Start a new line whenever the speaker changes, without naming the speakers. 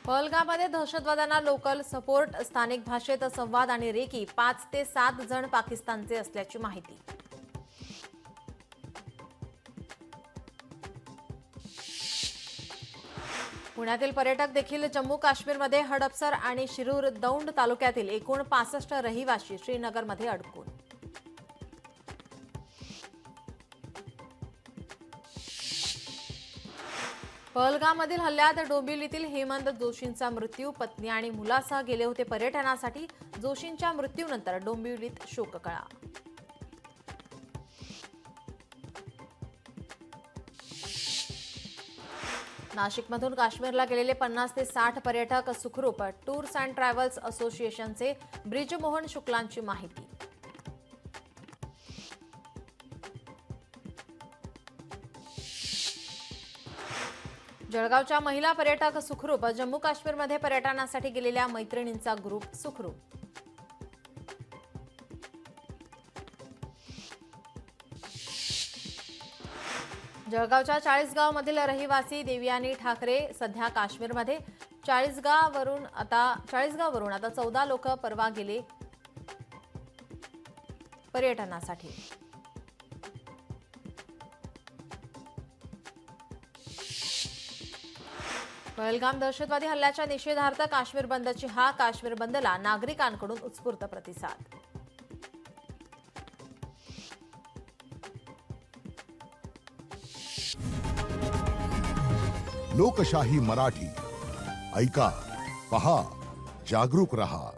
पहलगाममध्ये दहशतवाद्यांना local support, स्थानिक भाषेत संवाद आणि रेकी 5 ते 7 जण पाकिस्तानचे असल्याची माहिती. पुण्यातील पर्यटक देखील जम्मू काश्मीरमध्ये हडपसर आणि शिरूर दौंड तालुक्यातील एकूण 65 रहिवासी श्रीनगरमध्ये अडकून. पहलगाममधील हल्ल्यात डोंबिवलीतील हेमंत जोशींचा मृत्यू. पत्नी आणि मुलासह गेले होते पर्यटनासाठी. जोशींच्या मृत्यूनंतर डोंबिवलीत शोककळा. नाशिकमधून काश्मीरला गेलेले 50 ते 60 पर्यटक सुखरूप. टूर्स अँड ट्रॅव्हल्स असोसिएशनचे ब्रिजमोहन शुक्लांची माहिती. जळगावच्या महिला पर्यटक सुखरूप. जम्मू काश्मीरमध्ये पर्यटनासाठी गेलेल्या मैत्रिणींचा ग्रुप सुखरूप. जळगावच्या 40गावमधील रहिवासी देवयानी ठाकरे सध्या काश्मीरमध्ये. 40गाववरून आता 14 लोक परवा गेले पर्यटनासाठी. पहलगाम दहशतवादी हल्ल्याच्या निषेधार्थ काश्मीर बंदची हाक. काश्मीर बंदला नागरिकांकडून उत्स्फूर्त प्रतिसाद.
लोकशाही मराठी ऐका, पहा, जागरूक रहा.